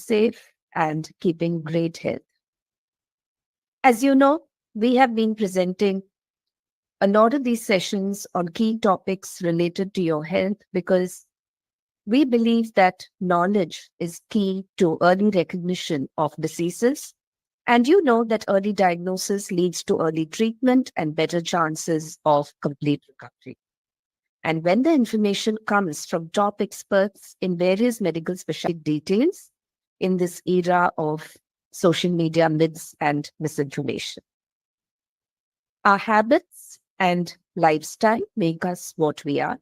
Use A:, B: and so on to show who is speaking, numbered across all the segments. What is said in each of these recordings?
A: safe and keeping great health. As you know, we have been presenting a lot of these sessions on key topics related to your health because we believe that knowledge is key to early recognition of diseases. And you know that early diagnosis leads to early treatment and better chances of complete recovery. And when the information comes from top experts in various medical specialty details in this era of social media myths and misinformation, our habits and lifestyle make us what we are.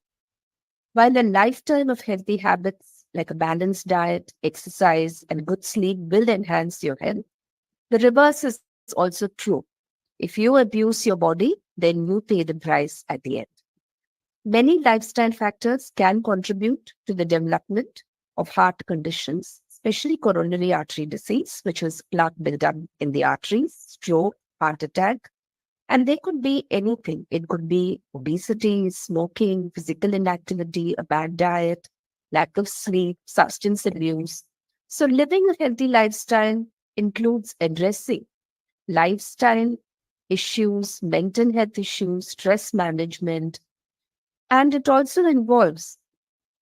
A: While a lifetime of healthy habits like a balanced diet, exercise, and good sleep will enhance your health, the reverse is also true. If you abuse your body, then you pay the price at the end. Many lifestyle factors can contribute to the development of heart conditions, especially coronary artery disease, which is plaque buildup in the arteries, stroke, heart attack. And they could be anything. It could be obesity, smoking, physical inactivity, a bad diet, lack of sleep, substance abuse. So living a healthy lifestyle includes addressing lifestyle issues, mental health issues, stress management, and it also involves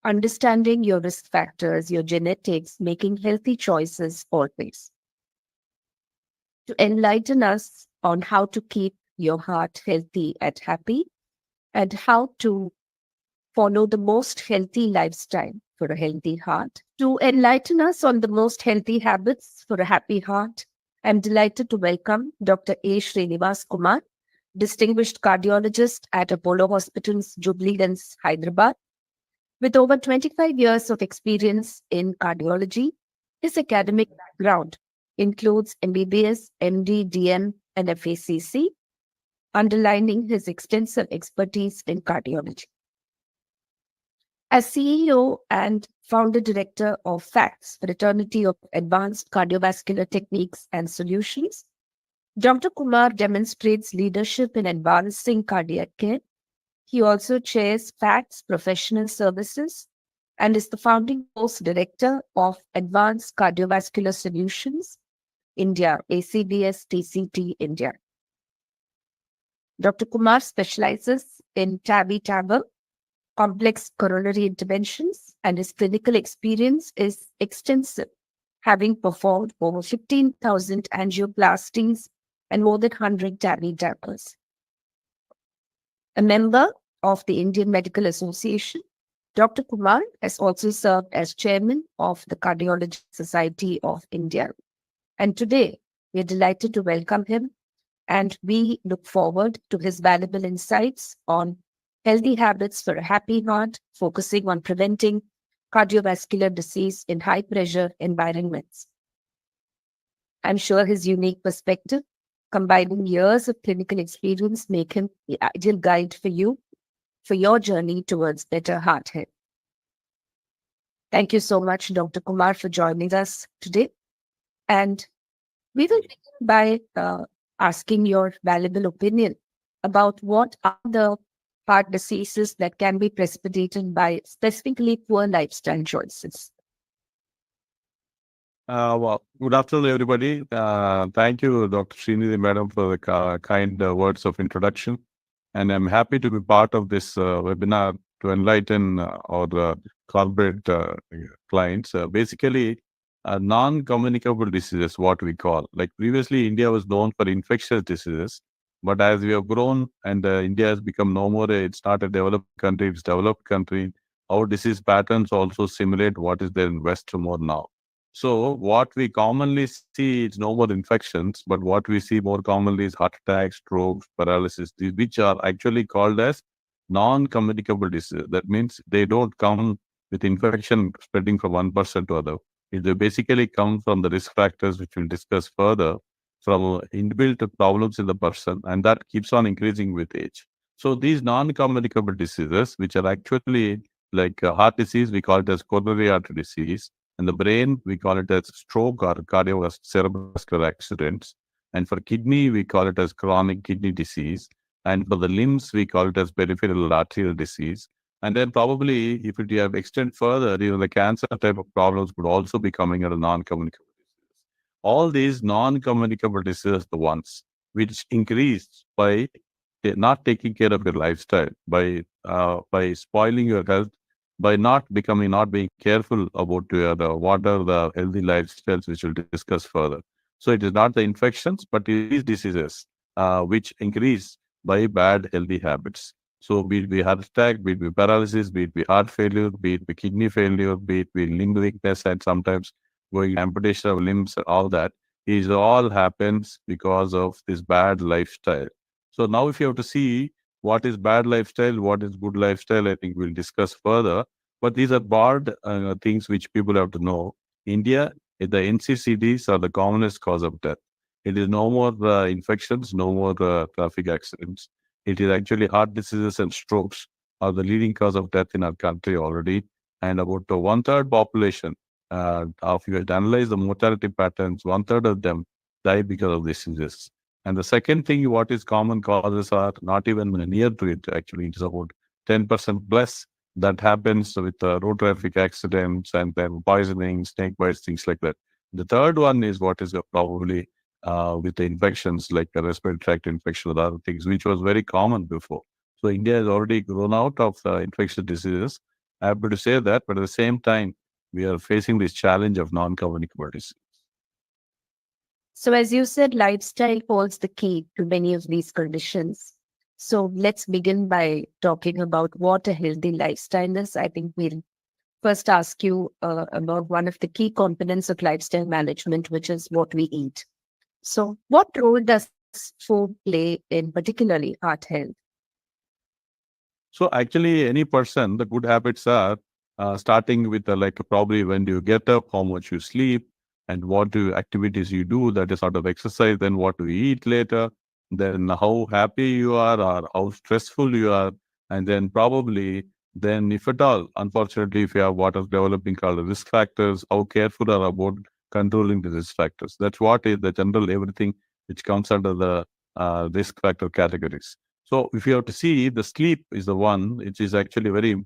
A: understanding your risk factors, your genetics, making healthy choices always. To enlighten us on how to keep your heart healthy and happy, and how to follow the most healthy lifestyle for a healthy heart. To enlighten us on the most healthy habits for a happy heart, I'm delighted to welcome Dr. A. Sreenivas Kumar, distinguished cardiologist at Apollo Hospitals, Jubilee Hills, Hyderabad. With over 25 years of experience in cardiology, his academic background includes MBBS, MD, DM, and FACC, underlining his extensive expertise in cardiology. As CEO and founder director of FACTS, Fraternity of Advanced Cardiovascular Techniques and Solutions, Dr. Kumar demonstrates leadership in advancing cardiac care. He also chairs FACTS Professional Services and is the founding post director of Advanced Cardiovascular Solutions, India, ACDS TCT India. Dr. Kumar specializes in TAVI-TAVR, complex coronary interventions, and his clinical experience is extensive, having performed over 15,000 angioplasties and more than 100 TAVI-TAVRs. A member of the Indian Medical Association, Dr. Kumar has also served as chairman of the Cardiology Society of India. And today, we are delighted to welcome him, and we look forward to his valuable insights on healthy habits for a happy heart, focusing on preventing cardiovascular disease in high-pressure environments. I'm sure his unique perspective, combining years of clinical experience, make him the ideal guide for you for your journey towards better heart health. Thank you so much, Dr. Kumar, for joining us today. And we will begin by asking your valuable opinion about what are the heart diseases that can be precipitated by specifically poor lifestyle choices.
B: Well, good afternoon, everybody. Thank you, Dr. Srinidhi Madam, for the kind words of introduction. And I'm happy to be part of this webinar to enlighten our corporate clients. Basically, non-communicable diseases, what we call. Like previously, India was known for infectious diseases. But as we have grown and India has become no more, it's not a developed country, it's a developed country. Our disease patterns also simulate what is there in West more now. So what we commonly see is no more infections, but what we see more commonly is heart attacks, strokes, paralysis, which are actually called as non-communicable diseases. That means they don't come with infection spreading from one person to other. They basically come from the risk factors, which we'll discuss further, from inbuilt problems in the person, and that keeps on increasing with age. So these non-communicable diseases, which are actually like heart disease, we call it as coronary artery disease. And the brain, we call it as stroke or cardiovascular accidents. And for kidney, we call it as chronic kidney disease. And for the limbs, we call it as peripheral arterial disease. And then probably if it have extend further, the cancer type of problems could also be coming as a non-communicable disease. All these non-communicable diseases, the ones which increase by not taking care of your lifestyle, by spoiling your health, by not being careful about your what are the healthy lifestyles, which we'll discuss further. So it is not the infections, but these diseases which increase by bad healthy habits. So be it be heart attack, be it be paralysis, be it be heart failure, be it be kidney failure, be it be limb weakness, and sometimes going amputation of limbs, all that is all happens because of this bad lifestyle. So now if you have to see what is bad lifestyle, what is good lifestyle, I think we'll discuss further. But these are broad things which people have to know. India, the NCCDs are the commonest cause of death. It is no more infections, no more traffic accidents. It is actually heart diseases and strokes are the leading cause of death in our country already. And about one third population, if you analyze the mortality patterns, one third of them die because of diseases. And the second thing, what is common causes are not even near to it. Actually, it's about 10% plus that happens with road traffic accidents and then poisoning, snake bites, things like that. The third one is what is probably with the infections like the respiratory tract infection or other things, which was very common before. So India has already grown out of infectious diseases. I have to say that, but at the same time, we are facing this challenge of non-communicable disease.
A: So, as you said, lifestyle holds the key to many of these conditions. So, let's begin by talking about what a healthy lifestyle is. I think we'll first ask you about one of the key components of lifestyle management, which is what we eat. So, what role does food play in particularly heart health?
B: So actually, any person, the good habits are starting with like probably when do you get up, how much you sleep, and what do activities you do. That is sort of exercise. Then what do you eat later? Then how happy you are or how stressful you are, and then probably then if at all, unfortunately, if you have what is developing called risk factors, how careful are about controlling the risk factors. That's what is the general everything which comes under the risk factor categories. So if you have to see, the sleep is the one which is actually very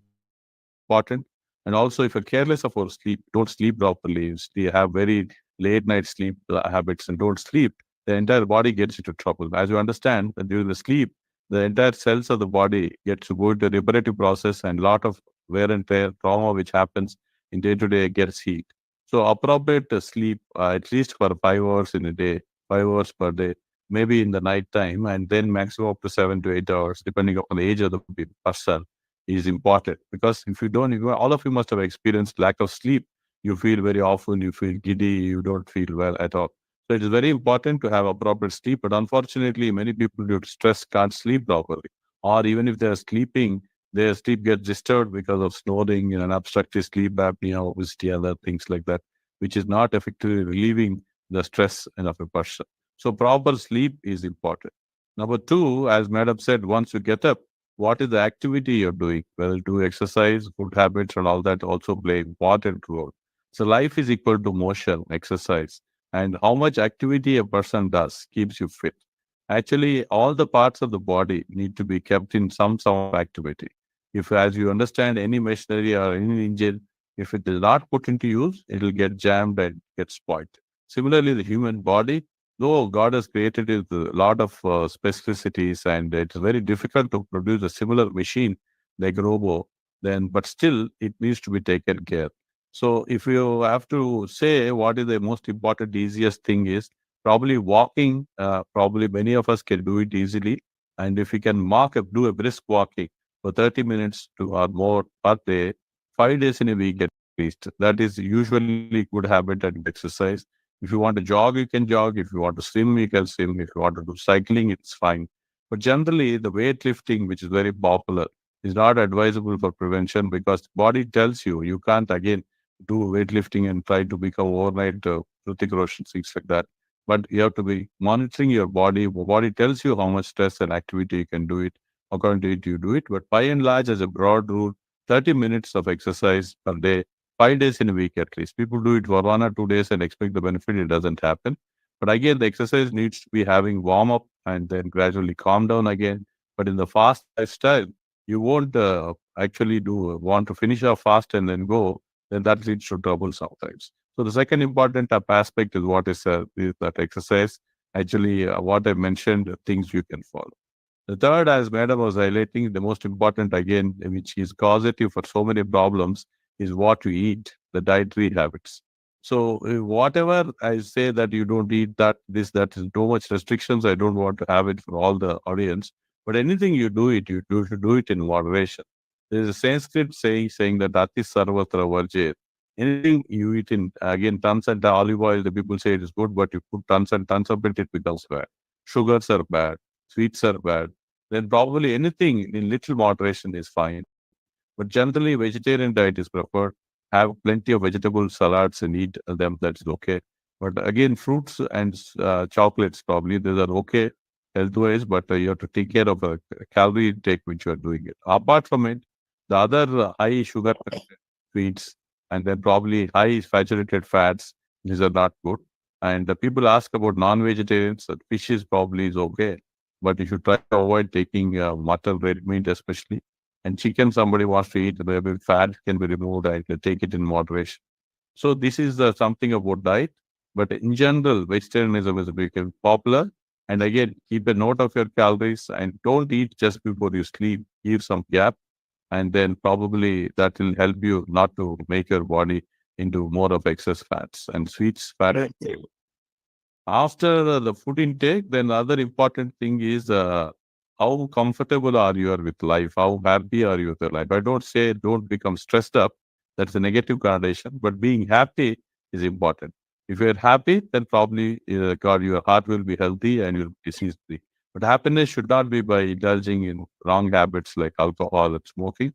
B: important. And also, if you're careless of our sleep, don't sleep properly, you have very late night sleep habits and don't sleep, the entire body gets into trouble. As you understand, that during the sleep, the entire cells of the body gets to go into the reparative process and lot of wear and tear, trauma which happens in day to day gets heat. So appropriate sleep, at least for 5 hours in a day, 5 hours per day, maybe in the night time, and then maximum up to 7 to 8 hours, depending upon the age of the person, is important. Because if you don't, all of you must have experienced lack of sleep. You feel very often, you feel giddy, you don't feel well at all. So it is very important to have appropriate sleep. But unfortunately, many people due to stress can't sleep properly. Or even if they're sleeping, their sleep gets disturbed because of snoring and obstructive sleep apnea, obesity, other things like that, which is not effectively relieving the stress of a person. So proper sleep is important. Number two, as Madam said, once you get up, what is the activity you're doing? Well, do exercise, good habits, and all that also play important role. So life is equal to motion, exercise, and how much activity a person does keeps you fit. Actually, all the parts of the body need to be kept in some sort of activity. If, as you understand, any machinery or any engine, if it is not put into use, it will get jammed and get spoiled. Similarly, the human body, though God has created it with a lot of specificities, and it's very difficult to produce a similar machine like robo, then but still it needs to be taken care. So if you have to say what is the most important, easiest thing is probably walking. Probably many of us can do it easily, and if we can do a brisk walking for 30 minutes to or more per day, 5 days in a week at least. That is usually good habit and exercise. If you want to jog, you can jog. If you want to swim, you can swim. If you want to do cycling, it's fine. But generally, the weightlifting, which is very popular, is not advisable for prevention because the body tells you you can't again do weightlifting and try to become overnight Hrithik Roshan, things like that. But you have to be monitoring your body. Your body tells you how much stress and activity you can do it. According to it, you do it. But by and large, as a broad rule, 30 minutes of exercise per day, 5 days in a week at least. People do it for 1 or 2 days and expect the benefit. It doesn't happen. But again, the exercise needs to be having warm up and then gradually calm down again. But in the fast lifestyle, you won't actually do want to finish off fast and then go, then that leads to trouble sometimes. So the second important aspect is that exercise. Actually, what I mentioned, things you can follow. The third, as Madam was highlighting, the most important again, which is causative for so many problems, is what you eat, the dietary habits. So whatever I say that you don't eat that, this, that is too much restrictions. I don't want to have it for all the audience. But anything you should do it in moderation. There is a Sanskrit saying that Ati Sarvatra Varjit. Anything you eat in, again, tons and olive oil, the people say it is good, but you put tons and tons of it becomes bad. Sugars are bad, sweets are bad, then probably anything in little moderation is fine. But generally, vegetarian diet is preferred. Have plenty of vegetable salads and eat them. That's okay. But again, fruits and chocolates probably these are okay health wise, but you have to take care of the calorie intake which you are doing it. Apart from it, the other high sugar content sweets and then probably high saturated fats. These are not good. And the people ask about non-vegetarians. Fish is probably is okay, but you should try to avoid taking mutton, red meat especially. And chicken, somebody wants to eat, maybe fat can be removed and take it in moderation. So this is something about diet. But in general, vegetarianism is becoming popular. And again, keep a note of your calories and don't eat just before you sleep. Give some gap. And then probably that will help you not to make your body into more of excess fats and sweets, fat.
A: Right.
B: After the food intake, then the other important thing is how comfortable are you with life? How happy are you with your life? I don't say don't become stressed up. That's a negative connotation, but being happy is important. If you're happy, then probably God, your heart will be healthy and you'll be disease free. But happiness should not be by indulging in wrong habits like alcohol and smoking,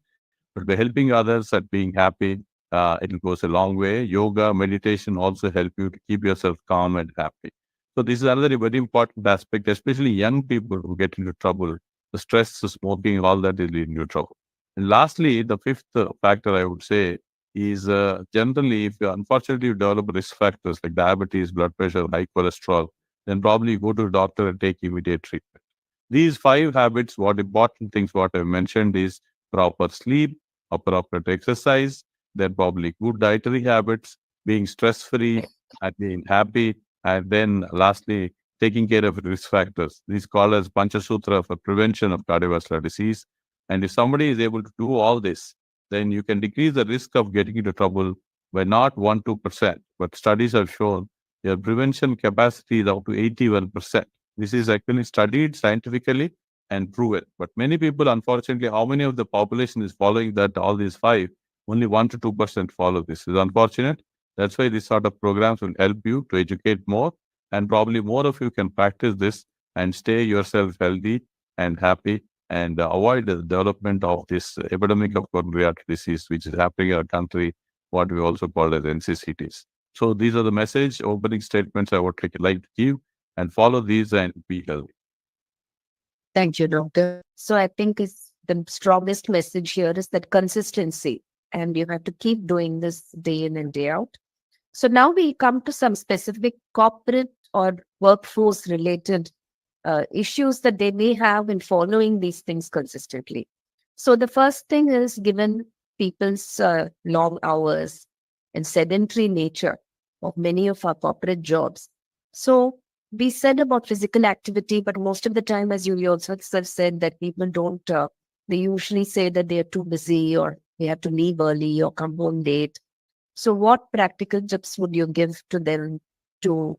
B: but by helping others at being happy. It goes a long way. Yoga, meditation also help you to keep yourself calm and happy. So this is another very important aspect, especially young people who get into trouble. The stress, the smoking, all that is leading to trouble. And lastly, the fifth factor I would say is generally, if you unfortunately you develop risk factors like diabetes, blood pressure, high cholesterol, then probably go to a doctor and take immediate treatment. These five habits, what important things what I mentioned is proper sleep, appropriate exercise, then probably good dietary habits, being stress free and being happy, and then lastly, taking care of risk factors. These called as Panchasutra for prevention of cardiovascular disease. And if somebody is able to do all this, then you can decrease the risk of getting into trouble by not 1-2%. But studies have shown your prevention capacity is up to 81%. This is actually studied scientifically and proven. But many people, unfortunately, how many of the population is following that all these five? Only 1-2% follow this. It's unfortunate. That's why this sort of programs will help you to educate more, and probably more of you can practice this and stay yourself healthy and happy and avoid the development of this epidemic of coronary artery disease, which is happening in our country, what we also call as NCCTs. So these are the message opening statements I would like to give, and follow these and be healthy.
A: Thank you, Doctor. So I think the strongest message here is that consistency, and you have to keep doing this day in and day out. So now we come to some specific corporate or workforce related issues that they may have in following these things consistently. So the first thing is, given people's long hours and sedentary nature of many of our corporate jobs. So we said about physical activity, but most of the time, as you also have said, that people don't, they usually say that they are too busy or they have to leave early or come home late. So what practical tips would you give to them to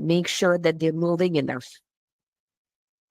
A: make sure that they're moving enough?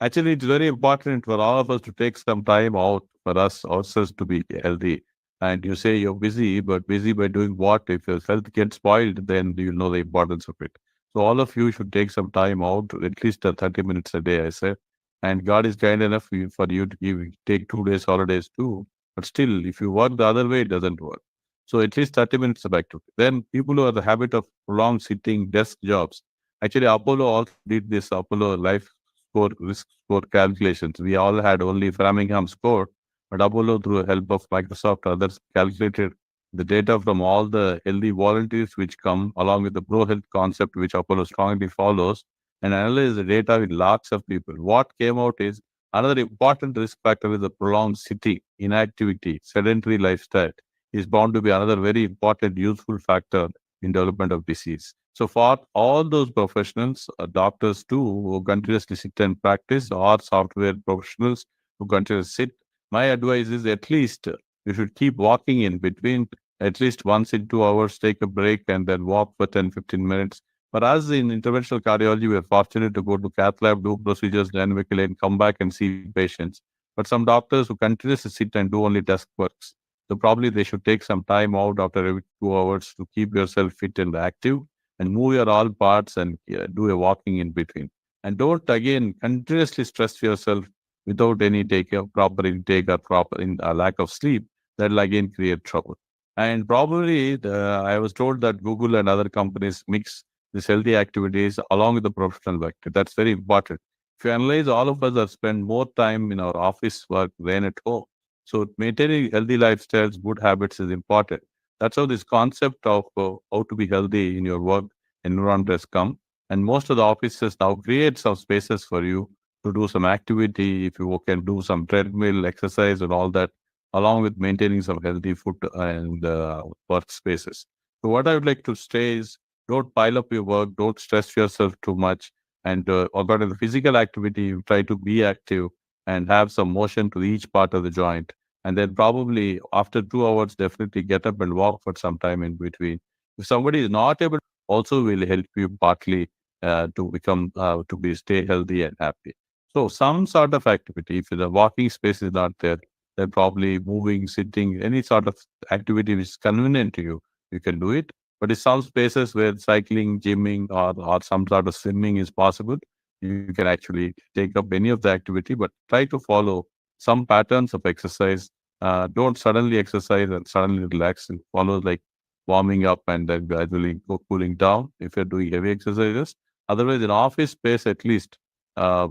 B: Actually, it's very important for all of us to take some time out for us ourselves to be healthy. And you say you're busy, but busy by doing what? If your health gets spoiled, then you know the importance of it. So all of you should take some time out, at least 30 minutes a day, I say. And God is kind enough for you to take 2 days holidays too. But still, if you work the other way, it doesn't work. So at least 30 minutes of activity. Then people who have the habit of prolonged sitting desk jobs. Actually, Apollo also did this Apollo life score, risk score calculations. We all had only Framingham score, but Apollo, through the help of Microsoft, others calculated the data from all the healthy volunteers which come along with the pro health concept, which Apollo strongly follows, and analyze the data with lots of people. What came out is Another important risk factor is the prolonged sitting, inactivity, sedentary lifestyle is bound to be another very important, useful factor in development of disease. So for all those professionals, doctors too, who continuously sit and practice, or software professionals who continuously sit, my advice is at least you should keep walking in between, at least once in 2 hours, take a break and then walk for 10, 15 minutes. For us in interventional cardiology, we are fortunate to go to cath lab, do procedures dynamically, and come back and see patients. But some doctors who continuously sit and do only desk works, so probably they should take some time out after every 2 hours to keep yourself fit and active and move your all parts and do a walking in between. And don't again continuously stress yourself without any take proper intake or proper lack of sleep. That'll again create trouble. And probably I was told that Google and other companies mix these healthy activities along with the professional work. That's very important. If you analyze, all of us have spent more time in our office work than at home. So maintaining healthy lifestyles, good habits is important. That's how this concept of how to be healthy in your work environment has come. And most of the offices now create some spaces for you to do some activity. If you can do some treadmill exercise and all that, along with maintaining some healthy food and workspaces. So what I would like to say is, don't pile up your work, don't stress yourself too much. And about the physical activity, you try to be active and have some motion to each part of the joint. And then probably after 2 hours, definitely get up and walk for some time in between. If somebody is not able, also will help you partly to become to be stay healthy and happy. So some sort of activity. If the walking space is not there, then probably moving, sitting, any sort of activity which is convenient to you, you can do it. But in some spaces where cycling, gymming, or some sort of swimming is possible, you can actually take up any of the activity, but try to follow some patterns of exercise. Don't suddenly exercise and suddenly relax. And follow like warming up and then gradually go cooling down if you're doing heavy exercises. Otherwise, in office space, at least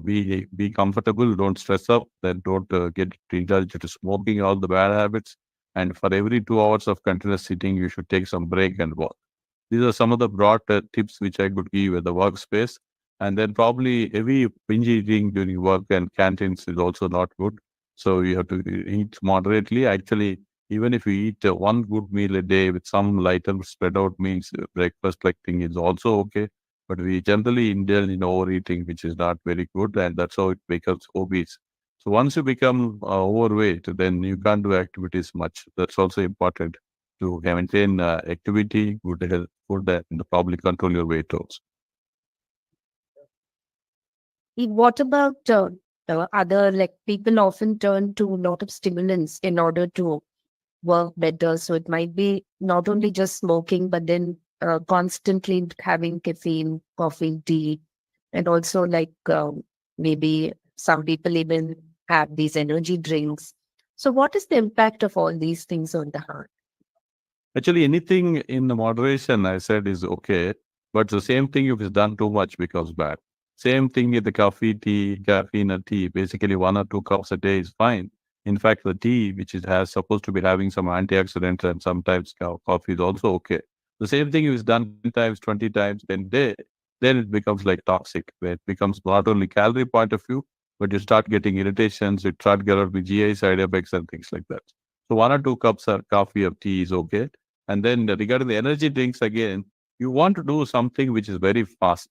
B: be comfortable. Don't stress up. Then don't get indulged to smoking, all the bad habits. And for every 2 hours of continuous sitting, you should take some break and walk. These are some of the broad tips which I could give at the workspace. And then probably heavy binge eating during work and canteens is also not good. So you have to eat moderately. Actually, even if you eat one good meal a day with some lighter spread out meals, breakfast like thing is also okay. But we generally indulge in overeating, which is not very good. And that's how it becomes obese. So once you become overweight, then you can't do activities much. That's also important to maintain activity, good health, food, and probably control your weight also.
A: What about the other, like people often turn to a lot of stimulants in order to work better. So it might be not only just smoking, but then constantly having caffeine, coffee, tea, and also like maybe some people even have these energy drinks. So what is the impact of all these things on the heart?
B: Actually, anything in moderation, I said, is okay. But the same thing if it's done too much becomes bad. Same thing with the coffee, tea, caffeine, and tea. Basically, 1 or 2 cups a day is fine. In fact, the tea, which is has supposed to be having some antioxidants, and sometimes coffee is also okay. The same thing if it's done 10 times, 20 times in a day, then it becomes like toxic, where it becomes not only calorie point of view, but you start getting irritations, you start getting GI side effects and things like that. So 1 or 2 cups of coffee or tea is okay. And then regarding the energy drinks again, you want to do something which is very fast,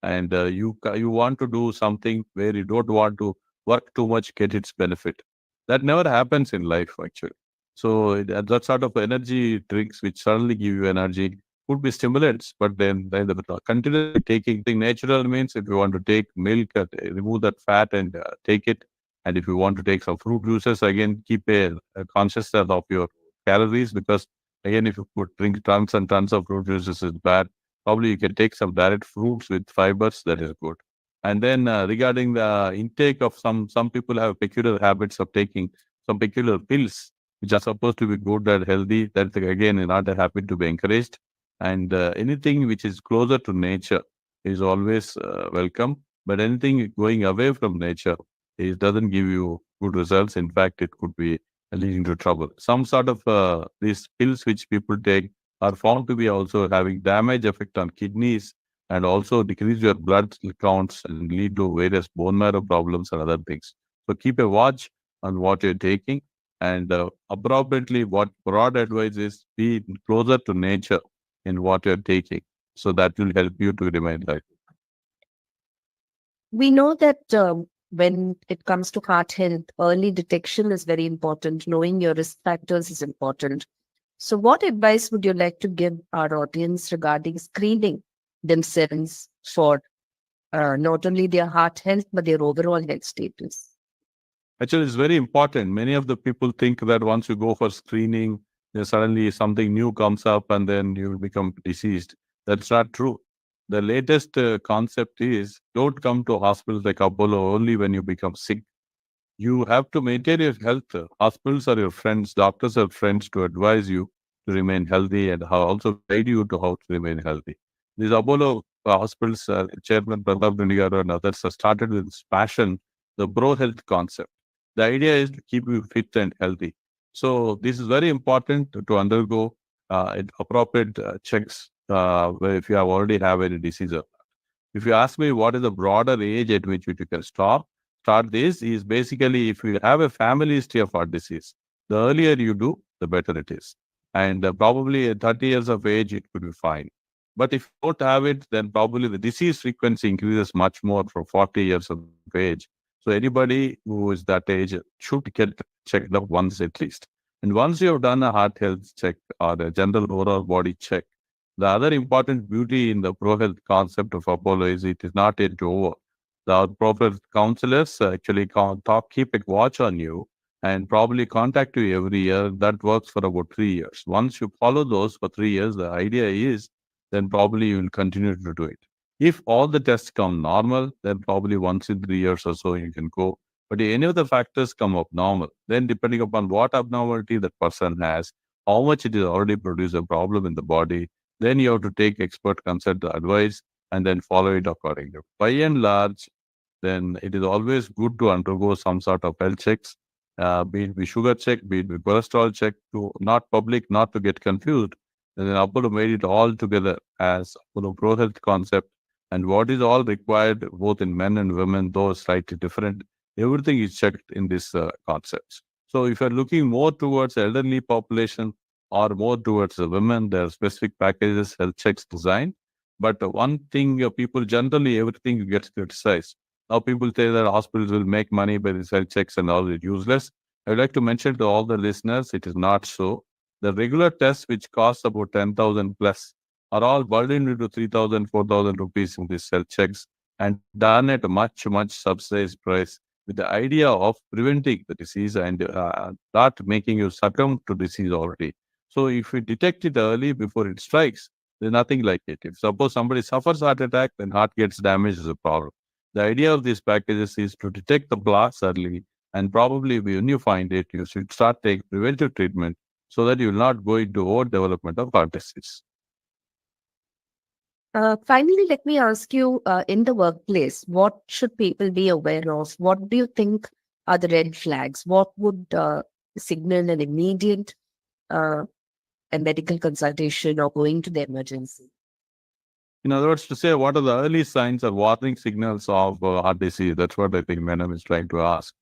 B: and you want to do something where you don't want to work too much, get its benefit. That never happens in life actually. So that sort of energy drinks which suddenly give you energy could be stimulants, but then the continuously taking thing natural means if you want to take milk, remove that fat and take it. And if you want to take some fruit juices, again keep a consciousness of your calories because again, if you put drink tons and tons of fruit juices is bad. Probably you can take some direct fruits with fibers. That is good. And then regarding the intake of some people have peculiar habits of taking some peculiar pills which are supposed to be good and healthy. That again is not a habit to be encouraged. And anything which is closer to nature is always welcome. But anything going away from nature, it doesn't give you good results. In fact, it could be leading to trouble. Some sort of these pills which people take are found to be also having damage effect on kidneys and also decrease your blood counts and lead to various bone marrow problems and other things. So keep a watch on what you're taking, and appropriately, what broad advice is, be closer to nature in what you're taking. So that will help you to remain healthy.
A: We know that when it comes to heart health, early detection is very important. Knowing your risk factors is important. So, what advice would you like to give our audience regarding screening themselves for not only their heart health, but their overall health status?
B: Actually, it's very important. Many of the people think that once you go for screening, then suddenly something new comes up and then you will become diseased. That's not true. The latest concept is don't come to hospitals like Apollo only when you become sick. You have to maintain your health. Hospitals are your friends, doctors are friends to advise you to remain healthy and how also guide you to how to remain healthy. These Apollo hospitals, Chairman Pratap Dundigaru and others have started with this passion, the pro health concept. The idea is to keep you fit and healthy. So this is very important to undergo appropriate checks if you have already have any disease. If you ask me what is the broader age at which you can start this is basically if you have a family history of heart disease, the earlier you do, the better it is. And probably at 30 years of age, it could be fine. But if you don't have it, then probably the disease frequency increases much more from 40 years of age. So anybody who is that age should get checked up once at least. And once you have done a heart health check or a general overall body check, the other important beauty in the pro health concept of Apollo is it is not yet over. The pro health counselors actually keep a watch on you and probably contact you every year. That works for about 3 years. Once you follow those for 3 years, the idea is then probably you will continue to do it. If all the tests come normal, then probably once in 3 years or so you can go. But if any of the factors come up normal, then depending upon what abnormality that person has, how much it is already produced a problem in the body, then you have to take expert consent advice and then follow it accordingly. By and large, then it is always good to undergo some sort of health checks, be it sugar check, be it cholesterol check, to not public, not to get confused. And then Apollo made it all together as Apollo Pro Health concept. And what is all required, both in men and women, though slightly different, everything is checked in this concepts. So if you're looking more towards elderly population, or more towards the women. There are specific packages, health checks designed. But one thing people generally, everything gets criticized. Now people say that hospitals will make money by these health checks and all is useless. I would like to mention to all the listeners, it is not so. The regular tests, which cost about 10,000 plus, are all burdened into 3,000, 4,000 rupees in these health checks and done at a much, much subsidized price with the idea of preventing the disease and not making you succumb to disease already. So if we detect it early before it strikes, there's nothing like it. If suppose somebody suffers heart attack, then heart gets damaged is a problem. The idea of these packages is to detect the blocks early, and probably when you find it, you should start taking preventive treatment so that you will not go into overdevelopment of heart disease.
A: Finally, let me ask you in the workplace, what should people be aware of? What do you think are the red flags? What would signal an immediate a medical consultation or going to the emergency?
B: In other words, to say what are the early signs or warning signals of heart disease? That's what I think Madam is trying to ask.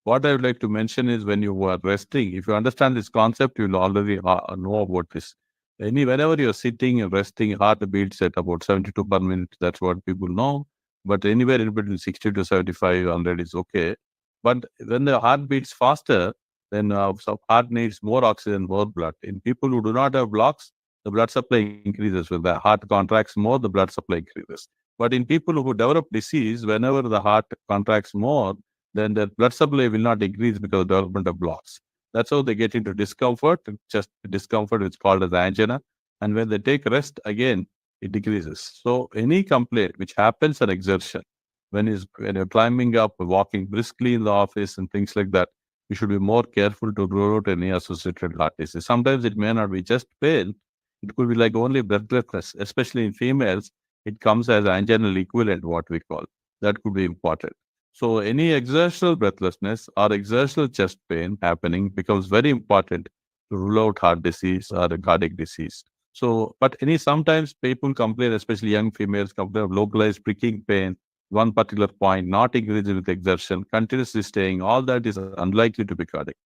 B: What I would like to mention is when you are resting, if you understand this concept, you'll already know about this. Whenever you're sitting and resting, heart beats at about 72 per minute. That's what people know. But anywhere in between 60 to 75, 100 is okay. But when the heart beats faster, then so heart needs more oxygen, more blood. In people who do not have blocks, the blood supply increases. When the heart contracts more, the blood supply increases. But in people who develop disease, whenever the heart contracts more, then their blood supply will not increase because of development of blocks. That's how they get into discomfort, just discomfort is called as angina. And when they take rest, again, it decreases. So any complaint which happens on exertion, when you're climbing up, walking briskly in the office and things like that, you should be more careful to rule out any associated heart disease. Sometimes it may not be just pain. It could be like only breathlessness, especially in females. It comes as anginal equivalent, what we call. That could be important. So any exertional breathlessness or exertional chest pain happening becomes very important to rule out heart disease or a cardiac disease. So, but sometimes people complain, especially young females complain of localized pricking pain. one particular point, not increasing with exertion, continuously staying, all that is unlikely to be cardiac.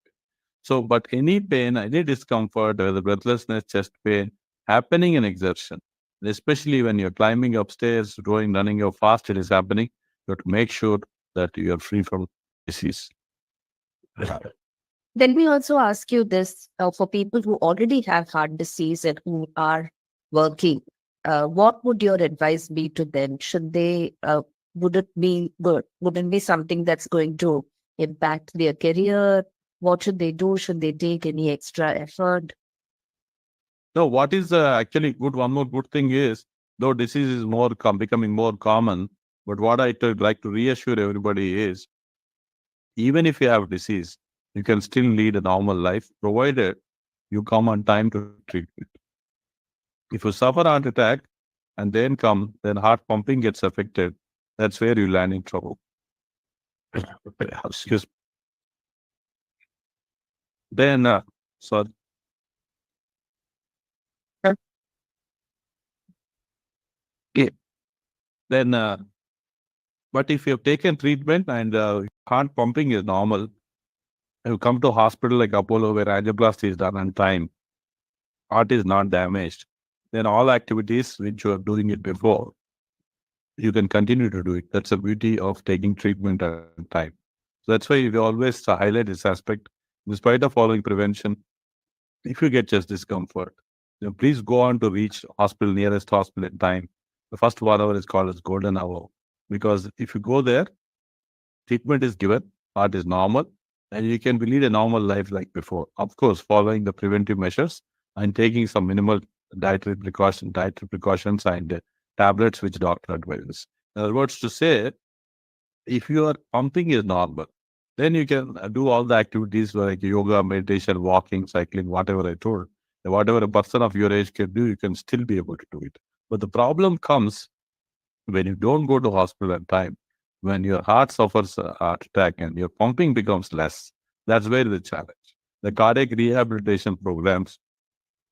B: So, but any pain, any discomfort, whether breathlessness, chest pain, happening in exertion, especially when you're climbing upstairs, going, running how fast it is happening, you have to make sure that you are free from disease.
A: Let me also ask you this for people who already have heart disease and who are working, what would your advice be to them? Should they, would it be good? Would it be something that's going to impact their career? What should they do? Should they take any extra effort?
B: No, what is actually good, one more good thing is, though disease is more becoming more common, but what I would like to reassure everybody is, even if you have disease, you can still lead a normal life, provided you come on time to treatment. If you suffer heart attack and then heart pumping gets affected, that's where you land in trouble. Excuse me. Then, sorry. Okay. Then, but if you've taken treatment and heart pumping is normal, you come to hospital like Apollo where angioplasty is done on time, heart is not damaged, then all activities which you are doing it before, you can continue to do it. That's the beauty of taking treatment at time. So that's why we always highlight this aspect. In spite of following prevention, if you get just discomfort, please go on to reach hospital, nearest hospital in time. The first 1 hour is called as golden hour, because if you go there, treatment is given, heart is normal, and you can lead a normal life like before. Of course, following the preventive measures and taking some minimal dietary precautions and tablets which doctor advises. In other words, to say, if your pumping is normal, then you can do all the activities like yoga, meditation, walking, cycling, whatever I told. Whatever a person of your age can do, you can still be able to do it. But the problem comes when you don't go to hospital at time, when your heart suffers a heart attack and your pumping becomes less. That's where the challenge. The cardiac rehabilitation programs,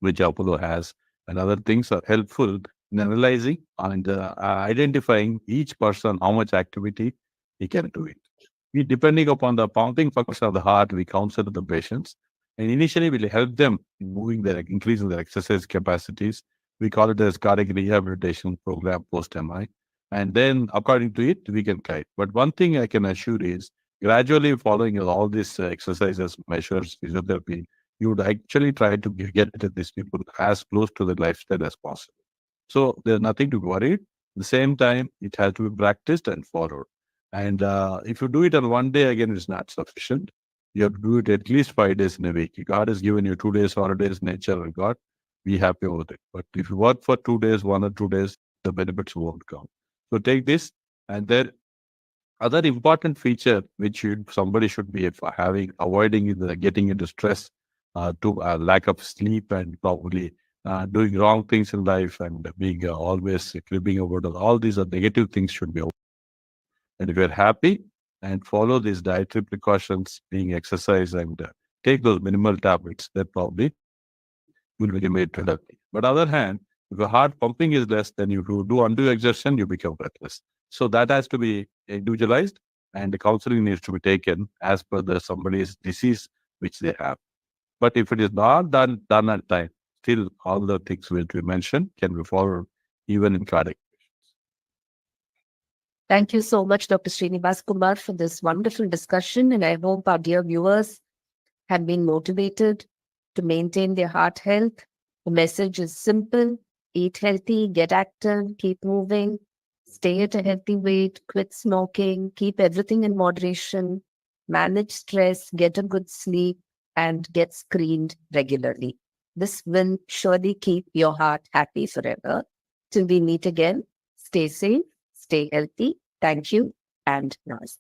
B: which Apollo has, and other things are helpful in analyzing and identifying each person how much activity he can do it. Depending upon the pumping function of the heart, we counsel the patients. And initially, we'll help them in increasing their exercise capacities. We call it as cardiac rehabilitation program post-MI. And then, according to it, we can guide. But one thing I can assure is, gradually following all these exercises, measures, physiotherapy, you would actually try to get these people as close to the lifestyle as possible. So there's nothing to worry. At the same time, it has to be practiced and followed. And if you do it on one day, again, it's not sufficient. You have to do it at least 5 days in a week. God has given you 2 days holidays, nature and God, be happy with it. But if you work for 2 days, 1 or 2 days, the benefits won't come. So take this. And then other important feature which somebody should be having, avoiding is getting into stress, to lack of sleep, and probably doing wrong things in life, and being always cribbing about all these are negative things should be avoided. And if you're happy and follow these dietary precautions, being exercise, and take those minimal tablets, then probably will be made productive. But on the other hand, if your heart pumping is less, then you do undue exertion, you become breathless. So that has to be individualized, and the counseling needs to be taken as per somebody's disease which they have. But if it is not done at time, still all the things which we mentioned can be followed even in cardiac.
A: Thank you so much, Dr. Sreenivas Kumar, for this wonderful discussion. And I hope our dear viewers have been motivated to maintain their heart health. The message is simple: eat healthy, get active, keep moving, stay at a healthy weight, quit smoking, keep everything in moderation, manage stress, get a good sleep, and get screened regularly. This will surely keep your heart happy forever. Till we meet again, stay safe, stay healthy. Thank you, and namaste.